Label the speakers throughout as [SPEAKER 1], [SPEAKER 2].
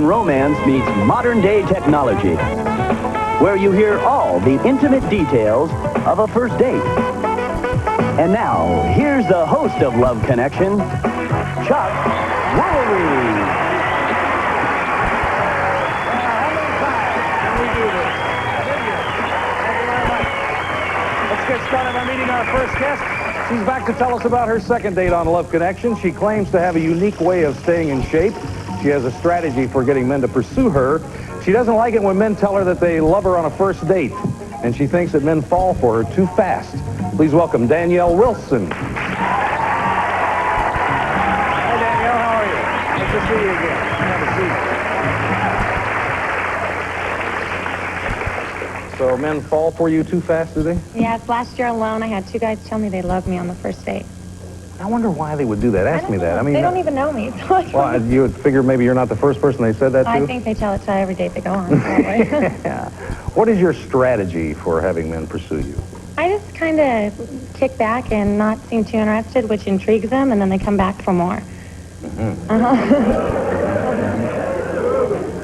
[SPEAKER 1] Romance meets modern-day technology, where you hear all the intimate details of a first date. And now, here's the host of Love Connection, Chuck Woolery.
[SPEAKER 2] Let's get started by meeting our first guest. She's back to tell us about her second date on Love Connection. She claims to have a unique way of staying in shape. She has a strategy for getting men to pursue her. She doesn't like it when men tell her that they love her on a first date. And she thinks that men fall for her too fast. Please welcome Danielle Wilson. Hi, Danielle. How are you? Nice to see you again. Have a seat. So men fall for you too fast, do they?
[SPEAKER 3] Yes, last year alone, I had 2 guys tell me they loved me on the first date.
[SPEAKER 2] I wonder why they would do that. Ask me that. I mean,
[SPEAKER 3] they don't even know me.
[SPEAKER 2] Well, you would figure maybe you're not the first person they said that to?
[SPEAKER 3] I think they tell it to every date they go on.
[SPEAKER 2] Yeah. What is your strategy for having men pursue you?
[SPEAKER 3] I just kind of kick back and not seem too interested, which intrigues them, and then they come back for more.
[SPEAKER 2] Mm-hmm.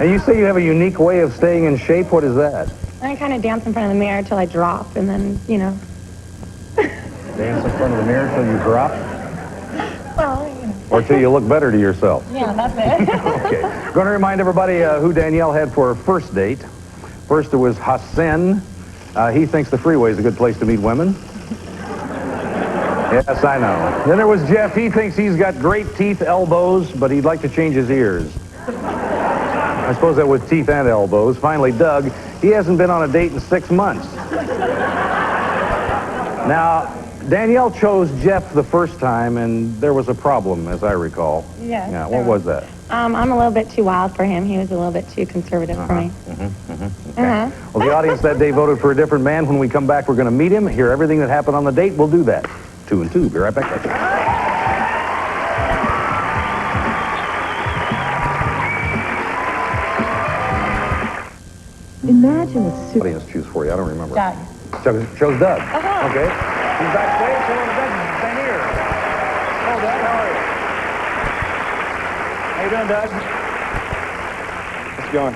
[SPEAKER 2] And you say you have a unique way of staying in shape. What is that?
[SPEAKER 3] I kind of dance in front of the mirror until I drop, and then, you know.
[SPEAKER 2] Dance in front of the mirror until you drop?
[SPEAKER 3] Well, you know.
[SPEAKER 2] Or till you look better to yourself?
[SPEAKER 3] Yeah, that's it.
[SPEAKER 2] Okay. Going to remind everybody who Danielle had for her first date. First, it was Hassan. He thinks the freeway is a good place to meet women. Yes, I know. Then there was Jeff. He thinks he's got great teeth, elbows, but he'd like to change his ears. I suppose that was teeth and elbows. Finally, Doug. He hasn't been on a date in 6 months. Now, Danielle chose Jeff the first time, and there was a problem, as I recall.
[SPEAKER 3] Yes,
[SPEAKER 2] Yeah, what was that?
[SPEAKER 3] I'm a little bit too wild for him. He was a little bit too conservative for me.
[SPEAKER 2] Okay. Well, the audience that day voted for a different man. When we come back, we're going to meet him, hear everything that happened on the date. We'll do that. 2 and 2. Be right back.
[SPEAKER 4] Imagine a super...
[SPEAKER 2] Audience choose for you. I don't remember.
[SPEAKER 3] Doug.
[SPEAKER 2] Chose Doug. Okay. He's backstage. Hello, Doug Van Eer. Hello, Doug. How are you? How you doing, Doug? How's it going?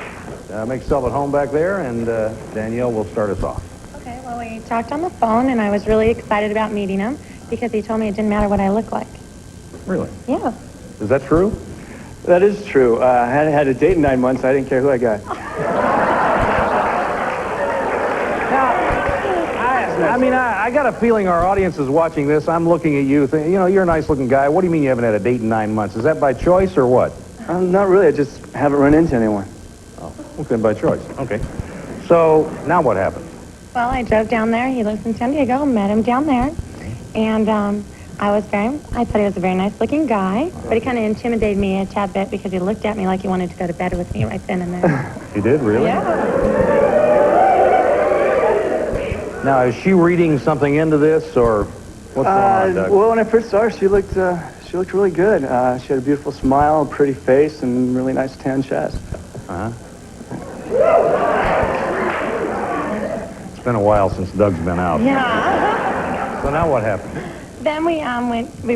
[SPEAKER 2] Make yourself at home back there, and Danielle will start us off.
[SPEAKER 3] Okay, well, we talked on the phone, and I was really excited about meeting him because he told me it didn't matter what I look like.
[SPEAKER 2] Really?
[SPEAKER 3] Yeah.
[SPEAKER 2] Is that true?
[SPEAKER 5] That is true. I hadn't had a date in 9 months. I didn't care who I got.
[SPEAKER 2] I got a feeling our audience is watching this. I'm looking at you. You're a nice-looking guy. What do you mean you haven't had a date in 9 months? Is that by choice or what?
[SPEAKER 5] Not really. I just haven't run into anyone.
[SPEAKER 2] Oh, okay, by choice. Okay. So, now what happened?
[SPEAKER 3] Well, I drove down there. He lives in San Diego. Met him down there. And I thought he was a very nice-looking guy, but he kind of intimidated me a tad bit because he looked at me like he wanted to go to bed with me right then and there.
[SPEAKER 2] He did, really?
[SPEAKER 3] Yeah.
[SPEAKER 2] Now, is she reading something into this, or what's going on, Doug?
[SPEAKER 5] Well, when I first saw her, she looked really good. She had a beautiful smile, a pretty face, and really nice tan chest.
[SPEAKER 2] Uh-huh. It's been a while since Doug's been out.
[SPEAKER 3] Yeah.
[SPEAKER 2] So now what happened?
[SPEAKER 3] Then we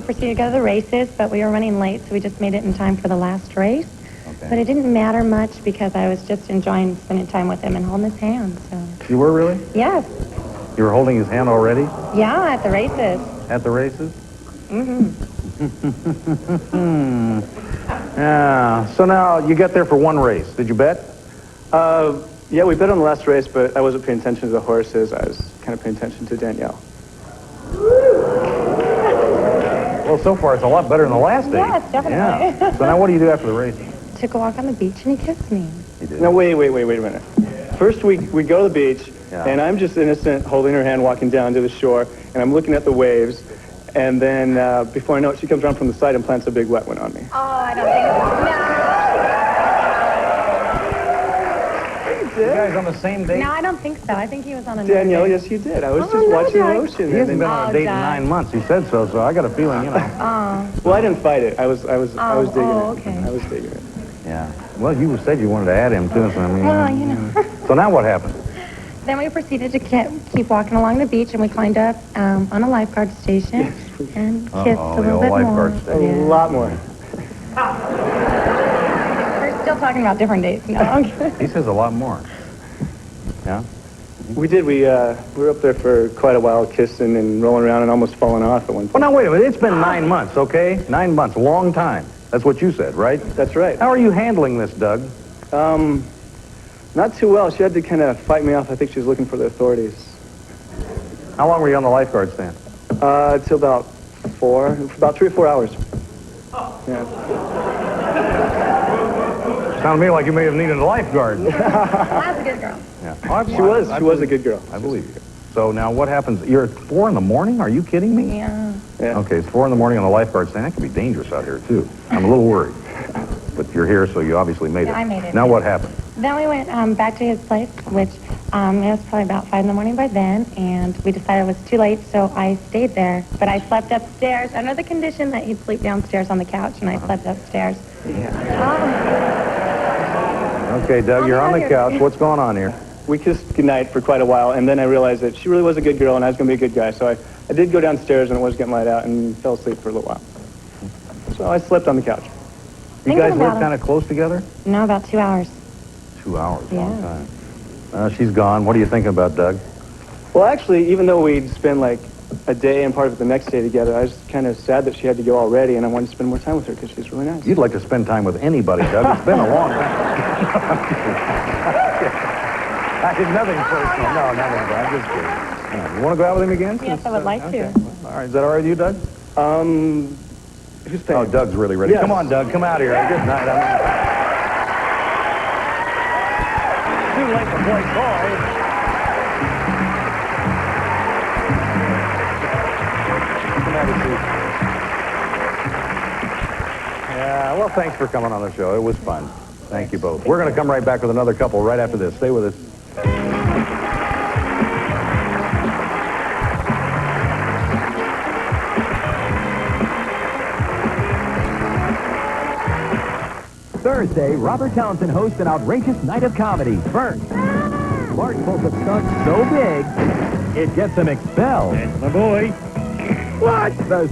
[SPEAKER 3] proceeded to go to the races, but we were running late, so we just made it in time for the last race.
[SPEAKER 2] Okay.
[SPEAKER 3] But it didn't matter much because I was just enjoying spending time with him and holding his hand. So.
[SPEAKER 2] You were really?
[SPEAKER 3] Yes.
[SPEAKER 2] You were holding his hand already?
[SPEAKER 3] Yeah, at the races.
[SPEAKER 2] At the races?
[SPEAKER 3] Mm-hmm.
[SPEAKER 2] Yeah. So now you got there for one race. Did you bet?
[SPEAKER 5] Yeah, we bet on the last race, but I wasn't paying attention to the horses. I was kind of paying attention to Danielle.
[SPEAKER 2] Well, so far it's a lot better than the last date.
[SPEAKER 3] Yes, definitely.
[SPEAKER 2] Yeah. So now what do you do after the race?
[SPEAKER 3] Took a walk on the beach and he kissed me.
[SPEAKER 2] You did.
[SPEAKER 5] Now, wait a minute. First, we go to the beach,
[SPEAKER 2] Yeah.
[SPEAKER 5] and I'm just innocent, holding her hand, walking down to the shore, and I'm looking at the waves, and then before I know it, she comes around from the side and plants a big wet one on me.
[SPEAKER 3] Oh, I don't think so.
[SPEAKER 2] You guys on the same date?
[SPEAKER 3] No, I don't think so. I think he was on another
[SPEAKER 5] Danielle,
[SPEAKER 3] date.
[SPEAKER 5] yes, you did. I was
[SPEAKER 3] Oh,
[SPEAKER 5] just
[SPEAKER 3] no,
[SPEAKER 5] watching the
[SPEAKER 3] Doug.
[SPEAKER 5] ocean.
[SPEAKER 2] He hasn't been on a
[SPEAKER 3] Oh,
[SPEAKER 2] date in
[SPEAKER 3] Doug.
[SPEAKER 2] 9 months. He said so, so I got a feeling,
[SPEAKER 3] Oh,
[SPEAKER 5] Well, I didn't fight it. I was digging it.
[SPEAKER 3] okay.
[SPEAKER 5] I was digging it.
[SPEAKER 2] Yeah. Well, you said you wanted to add him, too, so I mean...
[SPEAKER 3] Well, you know.
[SPEAKER 2] So now what happened?
[SPEAKER 3] Then we proceeded to keep walking along the beach, and we climbed up on a lifeguard station and kissed a
[SPEAKER 2] Uh-oh, the
[SPEAKER 3] little
[SPEAKER 2] old
[SPEAKER 3] bit
[SPEAKER 2] lifeguard
[SPEAKER 3] more.
[SPEAKER 2] station.
[SPEAKER 5] A lot more.
[SPEAKER 3] We're still I'm talking about different dates. No, I'm kidding.
[SPEAKER 2] He says a lot more. Yeah?
[SPEAKER 5] We did. We were up there for quite a while, kissing and rolling around and almost falling off at one
[SPEAKER 2] Well,
[SPEAKER 5] point.
[SPEAKER 2] now, wait a minute. It's been 9 months, okay? 9 months. Long time. That's what you said, right?
[SPEAKER 5] That's right.
[SPEAKER 2] How are you handling this, Doug?
[SPEAKER 5] Not too well. She had to kind of fight me off. I think she was looking for the authorities.
[SPEAKER 2] How long were you on the lifeguard stand?
[SPEAKER 5] Till about 3 or 4 hours. Yeah.
[SPEAKER 2] Sounded to me like you may have needed a lifeguard.
[SPEAKER 3] That's a good girl.
[SPEAKER 2] Yeah. Oh,
[SPEAKER 5] She was a good girl.
[SPEAKER 2] I believe you. So now what happens? You're at 4 in the morning? Are you kidding me?
[SPEAKER 3] Yeah.
[SPEAKER 5] Yeah.
[SPEAKER 2] Okay, it's 4 in the morning on the lifeguard stand. That can be dangerous out here, too. I'm a little worried. But you're here, so you obviously made it.
[SPEAKER 3] Yeah, I made it.
[SPEAKER 2] Now what happened?
[SPEAKER 3] Then we went back to his place, which it was probably about 5 in the morning by then, and we decided it was too late, so I stayed there. But I slept upstairs under the condition that he'd sleep downstairs on the couch, and I slept upstairs.
[SPEAKER 2] Okay, Doug, you're on the couch. What's going on here?
[SPEAKER 5] We kissed goodnight for quite a while, and then I realized that she really was a good girl, and I was going to be a good guy. So I did go downstairs, and it was getting light out, and fell asleep for a little while. So I slept on the couch.
[SPEAKER 2] You
[SPEAKER 3] Thinking
[SPEAKER 2] guys live
[SPEAKER 3] about it.
[SPEAKER 2] kind of close together?
[SPEAKER 3] No, about 2 hours.
[SPEAKER 2] 2 hours,
[SPEAKER 3] Yeah.
[SPEAKER 2] long time. She's gone. What are you thinking about, Doug?
[SPEAKER 5] Well, actually, even though we'd spend like a day and part of it the next day together, I was kind of sad that she had to go already, and I wanted to spend more time with her because she's really nice.
[SPEAKER 2] You'd like to spend time with anybody, Doug. It's been a long time. I did nothing personal. No, nothing. I'm just kidding. Yeah. You want to go out with him again?
[SPEAKER 3] Yes, I would like to.
[SPEAKER 2] All right. Is that all right with you, Doug?
[SPEAKER 5] Who's paying?
[SPEAKER 2] Oh, Doug's really ready.
[SPEAKER 5] Yes.
[SPEAKER 2] Come on, Doug. Come out here. Good night. Too late to play toy. Yeah, well, thanks for coming on the show. It was fun. Thank you both. We're going to come right back with another couple right after this. Stay with us.
[SPEAKER 1] Thursday, Robert Townsend hosts an outrageous night of comedy. First, Bart pulls a stunt so big, it gets him expelled.
[SPEAKER 2] My boy.
[SPEAKER 1] What? The